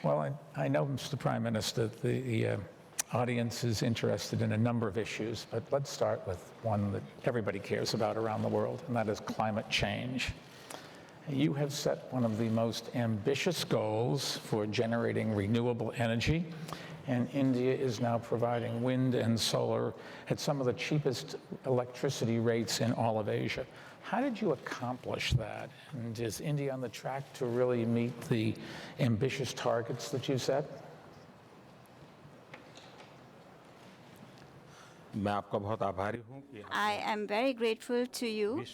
Well, I know, Mr. Prime Minister, the audience is interested in a number of issues, but let's start with one that everybody cares about around the world, and that is climate change. You have set one of the most ambitious goals for generating renewable energy, and India is now providing wind and solar at some of the cheapest electricity rates in all of Asia. How did you accomplish that? And is India on the track to really meet the ambitious targets that you set? I am very grateful to you.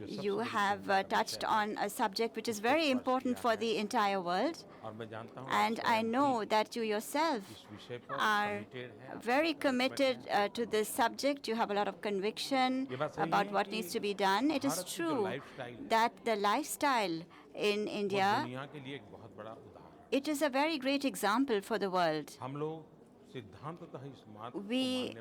You have touched on a subject which is very important for the entire world. And I know that you yourself are very committed to this subject. You have a lot of conviction about what needs to be done. It is true that the lifestyle in India, it is a very great example for the world. We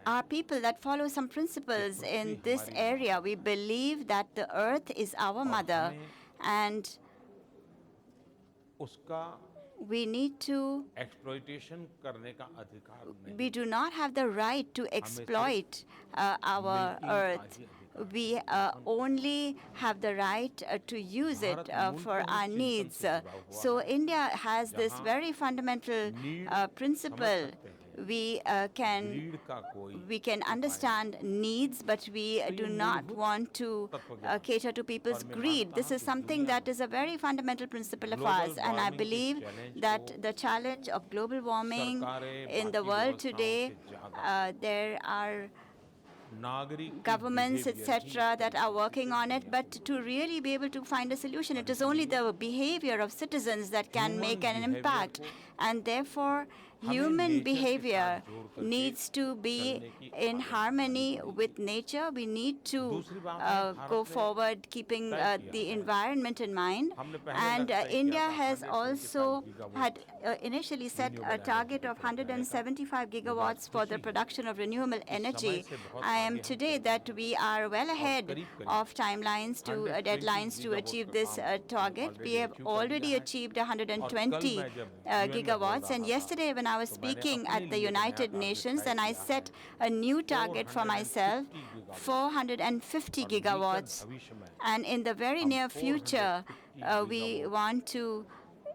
are people that follow some principles in this area. We believe that the earth is our mother, and we need to, we do not have the right to exploit our earth. We only have the right to use it for our needs. So India has this very fundamental principle. We can understand needs, but we do not want to cater to people's greed. This is something that is a very fundamental principle of ours, and I believe that the challenge of global warming in the world today, there are governments, etc., that are working on it, but to really be able to find a solution, it is only the behavior of citizens that can make an impact, and therefore human behavior needs to be in harmony with nature. We need to go forward keeping the environment in mind. And India has also had initially set a target of 175 gigawatts for the production of renewable energy. I am today that we are well ahead of timelines to deadlines to achieve this target. We have already achieved 120 gigawatts. And yesterday when I was speaking at the United Nations, and I set a new target for myself, 450 gigawatts. And in the very near future, we want to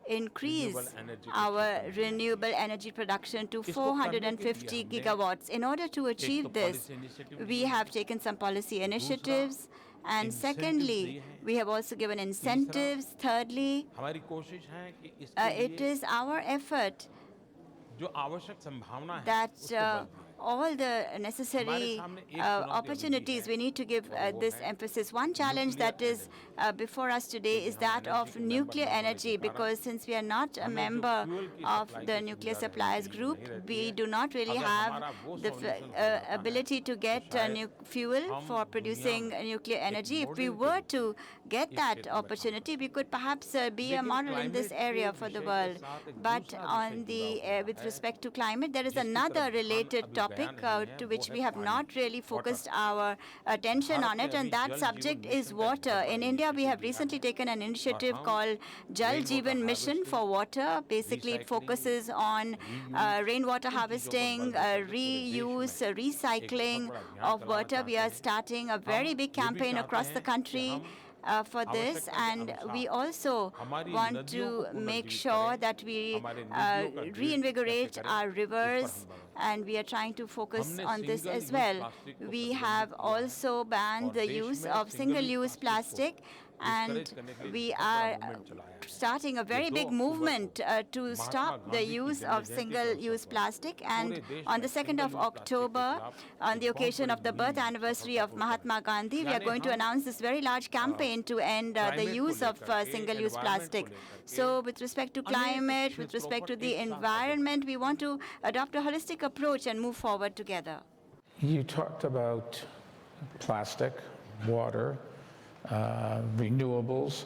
increase our renewable energy production to 450 gigawatts. In order to achieve this, we have taken some policy initiatives. And secondly, we have also given incentives. Thirdly, it is our effort that all the necessary opportunities, we need to give this emphasis. One challenge that is before us today is that of nuclear energy, because since we are not a member of the nuclear suppliers group, we do not really have the ability to get fuel for producing nuclear energy. If we were to get that opportunity, we could perhaps be a model in this area for the world. But on the with respect to climate, there is another related topic to which we have not really focused our attention on it, and that subject is water. In India, we have recently taken an initiative called Jal Jeevan Mission for water. Basically, it focuses on rainwater harvesting, reuse, recycling of water. We are starting a very big campaign across the country for this, and we also want to make sure that we reinvigorate our rivers, and we are trying to focus on this as well. We have also banned the use of single-use plastic, and we are starting a very big movement to stop the use of single-use plastic. And on the 2nd of October, on the occasion of the birth anniversary of Mahatma Gandhi, we are going to announce this very large campaign to end the use of single-use plastic. So with respect to climate, with respect to the environment, we want to adopt a holistic approach and move forward together. You talked about plastic, water, renewables.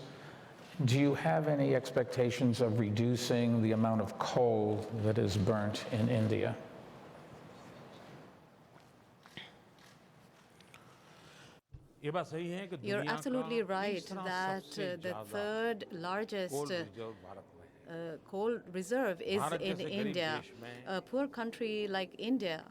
Do you have any expectations of reducing the amount of coal that is burnt in India? You're absolutely right that the third largest coal reserve is in India. A poor country like India,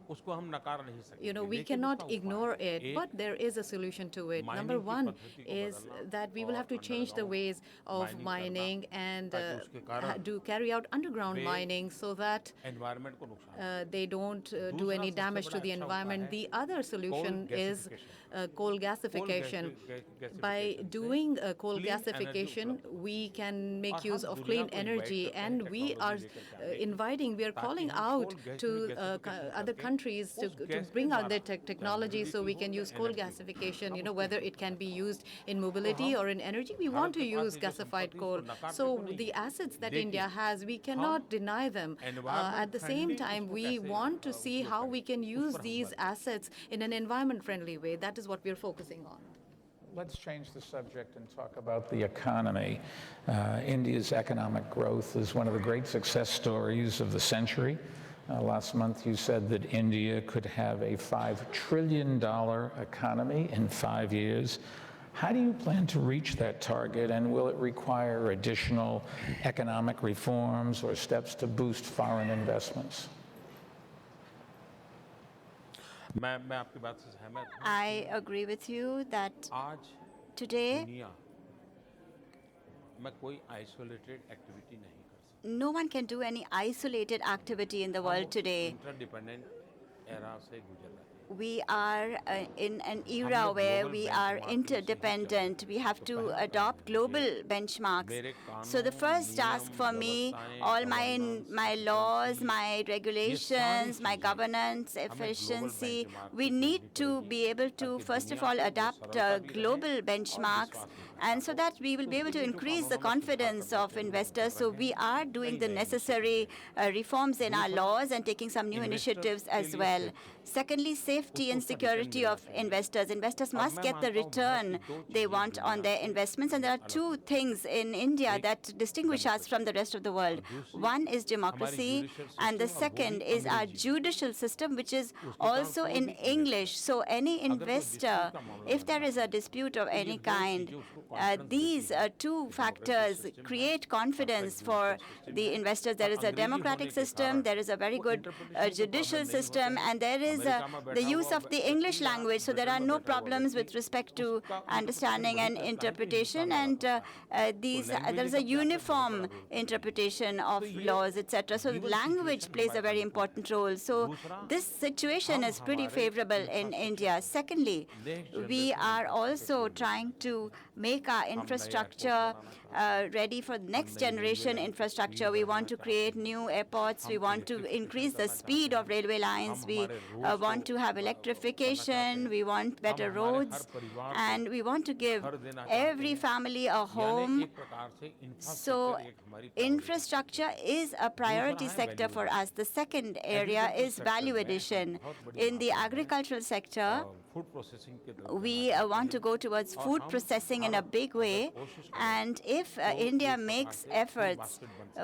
उसको हम नकार नहीं सकते। you know, we लेकिन cannot उसका उपाय ignore है। it, but there is a solution to it. Number mining की one पद्धति को is बदलना that we will have to और change the underground ways of mining mining करना, and ताकि उसके कारण do carry out underground way mining so that environment को नुकसान they don't do दूसरा any सबसे damage बड़ा to the अच्छा उपाय environment. है The other solution is gasification. coal gasification. By doing coal clean energy gasification, उपलब्ध we can make और use हम of दुनिया clean को invite energy, करते हैं and we are technology लेकर के आने के लिए, inviting, we are ताकि calling हम out coal to gasification other करके countries उस to gas के bring out their द्वारा technology so we can use coal energy, gasification, you हम know, उसको whether use it can be कर used in mobility or in energy. We want to Bharat के पास use ये जो gasified संपत्ति coal. उसको नकारते So तो नहीं the है। assets that लेकिन India has, we cannot deny them. At the same time, we want to see how we can use these assets in an environment-friendly way. That is what we're focusing on. Let's change the subject and talk about the economy. India's economic growth is one of the great success stories of the century. Last month you said that India could have a $5 trillion economy in 5 years. How do you plan to reach that target, and will it require additional economic reforms or steps to boost foreign investments? मैं आपकी बात से सहमत हूँ। I agree with you that आज today दुनिया में कोई आइसोलेटेड एक्टिविटी नहीं कर सकती। no one can do any isolated activity in the world today. Interdependent era से गुजर रहे हैं। We are in an era where we are interdependent. We have to adopt global benchmarks. So the first task for me, all my laws, my regulations, my governance, efficiency, we need to be able to, first of all, adapt global benchmarks, and so that we will be able to increase the confidence of investors. So we are doing the necessary reforms in our laws and taking some new initiatives as well. Secondly, safety and security of investors. Investors must get the return they want on their investments, and there are two things in India that distinguish us from the rest of the world. One is democracy, and the second is our judicial system, which is also in English. So any investor, if there is a dispute of any kind, these two factors create confidence for the investors. There is a democratic system, there is a very good judicial system, and there is the use of the English language, so there are no problems with respect to understanding and interpretation, and there is a uniform interpretation of laws, etc. So language plays a very important role. So this situation is pretty favorable in India. Secondly, we are also trying to make our infrastructure ready for next generation infrastructure. We want to create new airports. We want to increase the speed of railway lines. We want to have electrification. We want better roads. And we want to give every family a home. So infrastructure is a priority sector for us. The second area is value addition. In the agricultural sector, we want to go towards food processing in a big way, and if India makes efforts,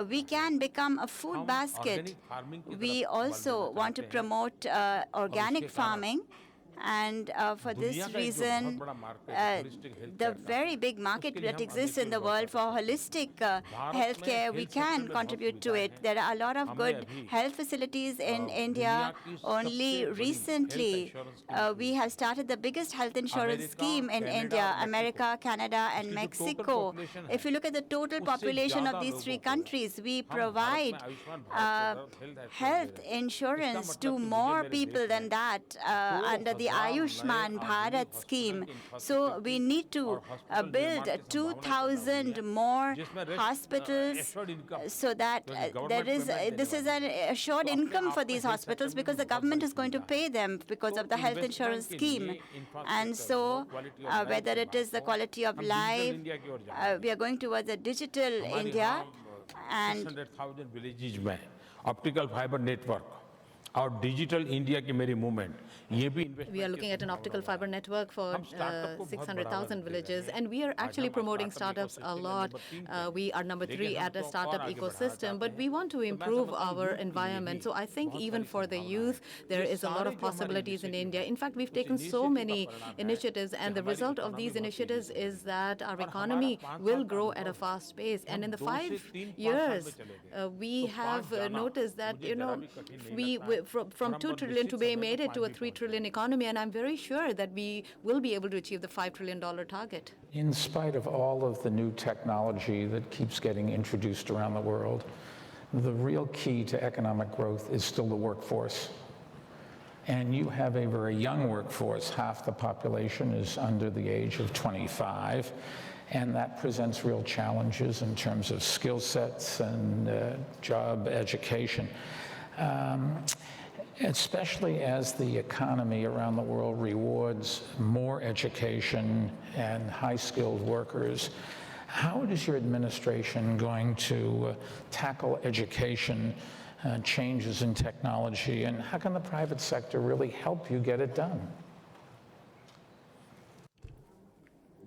we can become a food basket. We also want to promote organic farming, and for this reason, the very big market that exists in the world for holistic healthcare, we can contribute to it. There are a lot of good health facilities in India. Only recently, we have started the biggest health insurance scheme in India, America, Canada, and Mexico. If you look at the total population of these three countries, we provide health insurance to more people than that under the Ayushman Bharat scheme. So we need to build 2,000 more hospitals so that this is an assured income for these hospitals, because the government is going to pay them because of the health insurance scheme. And so whether it is the quality of life, we are going towards a digital India, and 600,000 villages में optical fiber network और digital India की मेरी movement ये भी We are looking at an optical fiber network for 600,000 villages, and we are actually promoting startups a lot. We are number 3 at a startup ecosystem, but we want to improve our environment. So I think even for the youth, there is a lot of possibilities in India. In fact, we've taken so many initiatives, and the result of these initiatives is that our economy will grow at a fast pace. And in the 5 years, we have noticed that, from 2 trillion to be made it to a 3 trillion economy, and I'm very sure that we will be able to achieve the $5 trillion target. In spite of all of the new technology that keeps getting introduced around the world, the real key to economic growth is still the workforce. And you have a very young workforce. Half the population is under the age of 25, and that presents real challenges in terms of skill sets and job education. Especially as the economy around the world rewards more education and high-skilled workers, how is your administration going to tackle education changes in technology, and how can the private sector really help you get it done?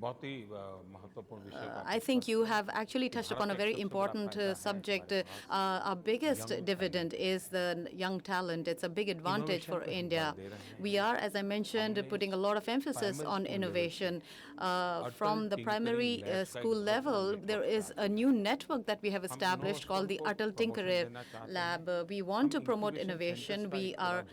बहुत ही महत्वपूर्ण विषय पर I think you have actually touched upon a very important subject. Our biggest dividend is the young talent. It's a big advantage for India. We are, as I mentioned, putting a lot of emphasis on innovation. From the primary school level, there is a new network that we have established called the Atal Tinkerer Lab. We want to promote innovation. We are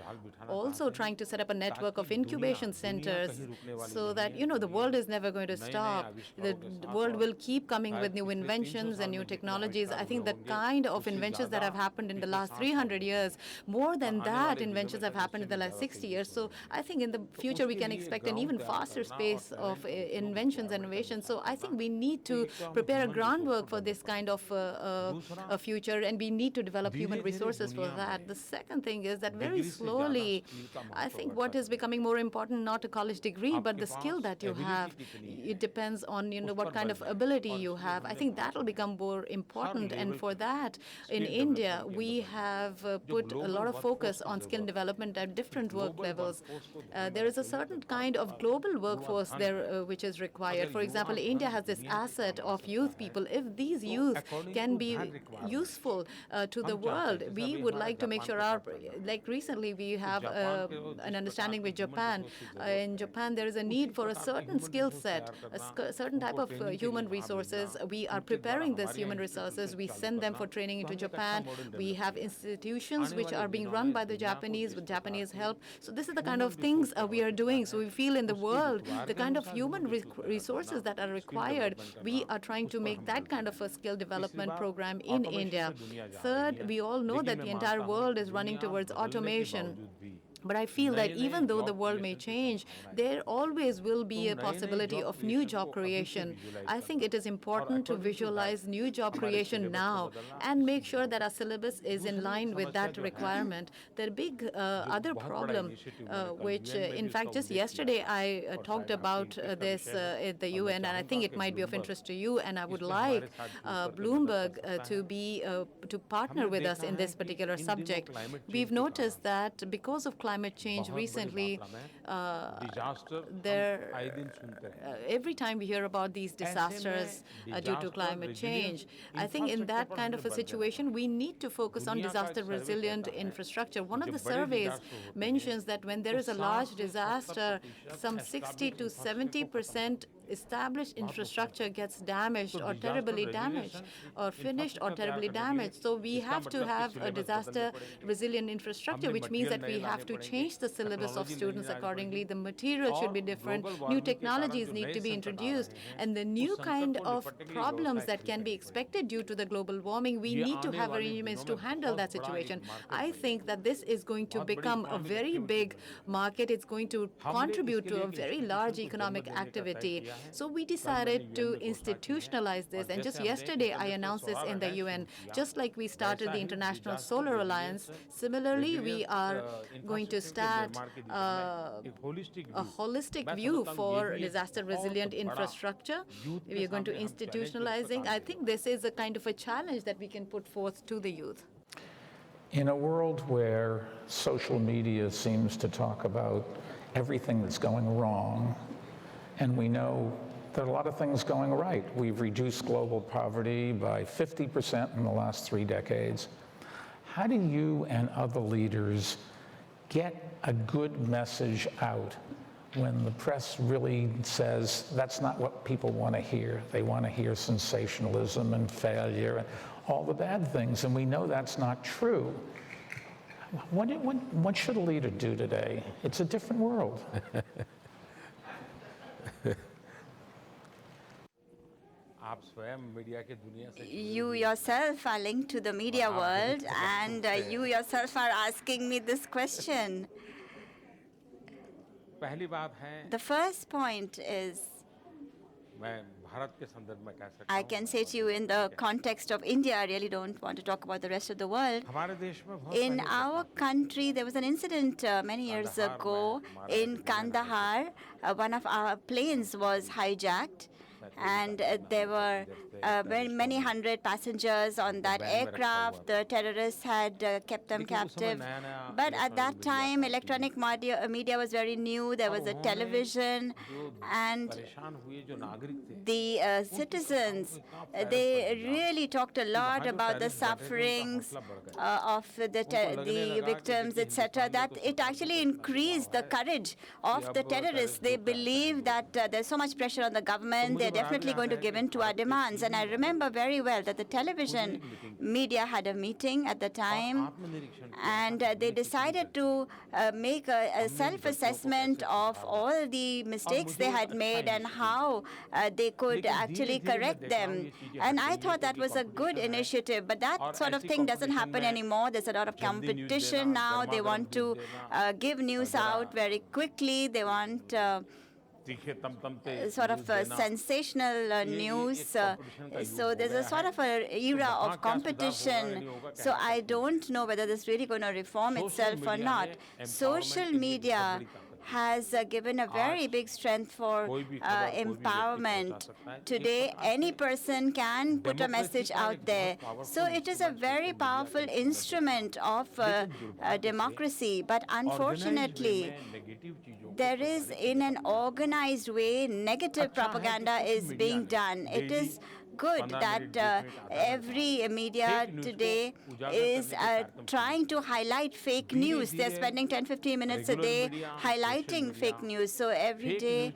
also trying to set up a network of incubation centers so that, the world is never going to stop. The world will keep coming with new inventions and new technologies. I think the kind of inventions that have happened in the last 300 years, more than that, inventions have happened in the last 60 years. So I think in the future we can expect an even faster pace of inventions and innovations. So I think we need to prepare a groundwork for this kind of a future, and we need to develop human resources for that. The second thing is that very slowly, I think what is becoming more important, not a college degree, but the skill that you have. It depends on what kind of ability you have. I think that will become more important, and for that, in India, we have put a lot of focus on skill development at different work levels. There is a certain kind of global workforce there which is required. For example, India has this asset of youth people. If these youth can be useful to the world, we would like to make sure like recently we have an understanding with Japan. In Japan, there is a need for a certain skill set, a certain type of human resources. We are preparing these human resources. We send them for training into Japan. We have institutions which are being run by the Japanese with Japanese help. So this is the kind of things we are doing. So we feel in the world the kind of human resources that are required, we are trying to make that kind of a skill development program in India. Third, we all know that the entire world is running towards automation. But I feel that even though the world may change, there always will be a possibility of new job creation. I think it is important to visualize new job creation now and make sure that our syllabus is in line with that requirement. The big other problem, which in fact just yesterday I talked about this at the UN, and I think it might be of interest to you, and I would like Bloomberg to partner with us in this particular subject. We've noticed that because of climate change recently, every time we hear about these disasters due to climate change, I think in that kind of a situation, we need to focus on disaster-resilient infrastructure. One of the surveys mentions that when there is a large disaster, some 60 to 70% established infrastructure gets damaged or terribly damaged, or finished or terribly damaged. So we have to have a disaster-resilient infrastructure, which means that we have to change the syllabus of students accordingly. The material should be different. New technologies need to be introduced. And the new kind of problems that can be expected due to the global warming, we need to have arrangements to handle that situation. I think that this is going to become a very big market. It's going to contribute to a very large economic activity. So we decided to institutionalize this. And just yesterday, I announced this in the UN. Just like we started the International Solar Alliance, similarly, we are going to start a holistic view for disaster-resilient infrastructure. We are going to institutionalizing. I think this is a kind of a challenge that we can put forth to the youth. In a world where social media seems to talk about everything that's going wrong, and we know there are a lot of things going right. We've reduced global poverty by 50% in the last 3 decades. How do you and other leaders get a good message out when the press really says that's not what people want to hear? They want to hear sensationalism and failure and all the bad things, and we know that's not true. What should a leader do today? It's a different world. आप स्वयं media के दुनिया से You yourself are linked to the media world, and you yourself are asking me this question. पहली बात है The first point is, मैं भारत के संदर्भ में कह सकता I हूँ can say to you in the context of India, I really don't want to talk about the rest of the world. हमारे देश में बहुत In पहले our country, there was an incident many years ago in Kandahar. One of our planes was hijacked, and there were very many hundred passengers on that aircraft. The terrorists had kept them captive. But at that time, electronic media was very new. There was a television, and परेशान हुए जो नागरिक थे the citizens, they really talked a lot about the sufferings of the victims, etc., that it actually increased the courage of the terrorists. They believe that there's so much pressure on the government, they're definitely going to give in to our demands. And I remember very well that the television media had a meeting at the time, and they decided to make a self-assessment of all the mistakes they had made and how they could actually correct them. And I thought that was a good initiative, but that sort of thing doesn't happen anymore. There's a lot of competition now. They want to give news out very quickly. They want sort of sensational news. So there's a sort of an era of competition. So I don't know whether this is really going to reform itself or not. Social media has given a very big strength for empowerment. Today, any person can put a message out there. So it is a very powerful instrument of democracy. But unfortunately, there is, in an organized way, negative propaganda is being done. It is good that every media today is trying to highlight fake news. They're spending 10-15 minutes a day highlighting fake news. So every day,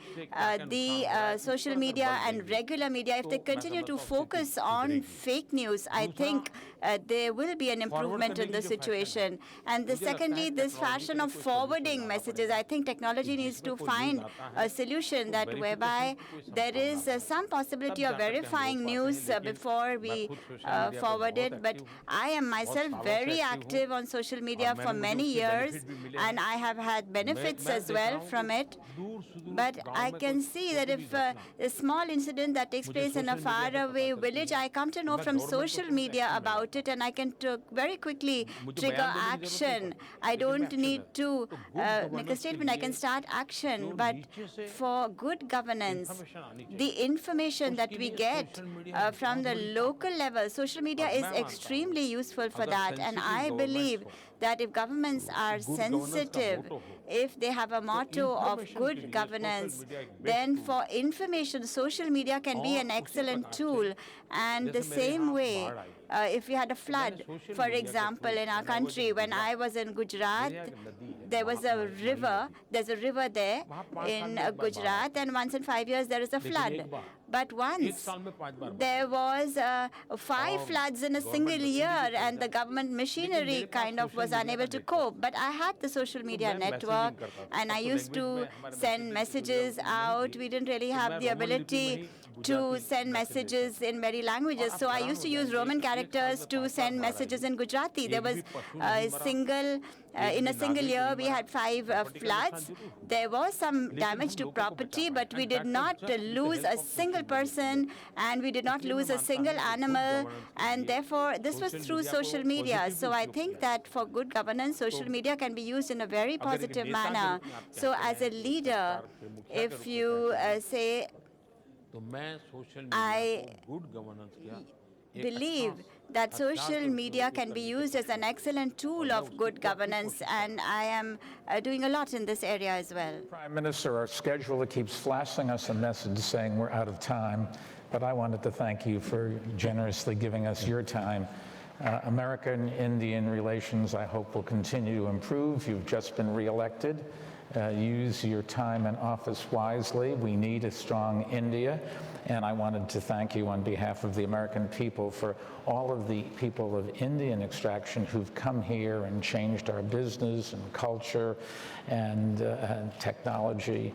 the social media and regular media, if they continue to focus on fake news, I think there will be an improvement in the situation. And secondly, this fashion of forwarding messages, I think technology needs to find a solution that whereby there is some possibility of verifying news before we forward it. But I am myself very active on social media for many years, and I have had benefits as well from it. But I can see that if a small incident that takes place in a faraway village, I come to know from social media about it, and I can very quickly trigger action. I don't need to make a statement. I can start action. But for good governance, the information that we get from the local level, social media is extremely useful for that. And I believe that if governments are sensitive, if they have a motto of good governance, then for information, social media can be an excellent tool. And the same way, if we had a flood, for example, in our country, when I was in Gujarat, there was a river. There's a river there in Gujarat, and once in 5 years there is a flood. But once there was 5 floods in a single year, and the government machinery kind of was unable to cope. But I had the social media network, and I used to send messages out. We didn't really have the ability to send messages in many languages. So I used to use Roman characters to send messages in Gujarati. There was in a single year, we had 5 floods. There was some damage to property, but we did not lose a single person, and we did not lose a single animal. And therefore, this was through social media. So I think that for good governance, social media can be used in a very positive manner. So as a leader, if you say, I believe that social media can be used as an excellent tool of good governance, and I am doing a lot in this area as well. Prime Minister, our scheduler keeps flashing us a message saying we're out of time, but I wanted to thank you for generously giving us your time. American-Indian relations, I hope, will continue to improve. You've just been reelected. Use your time in office wisely. We need a strong India. And I wanted to thank you on behalf of the American people for all of the people of Indian extraction who've come here and changed our business and culture and technology.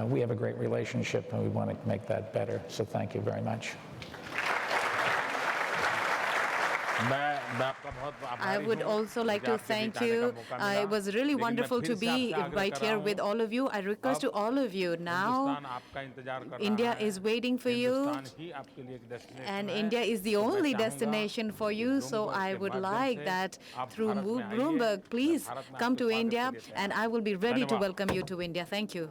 We have a great relationship and we want to make that better. So thank you very much. I would also like to thank you. It was really wonderful to be right here with all of you. I request to all of you now, India is waiting for you, and India is the only destination for you. So I would like that through Bloomberg, please come to India, and I will be ready to welcome you to India. Thank you.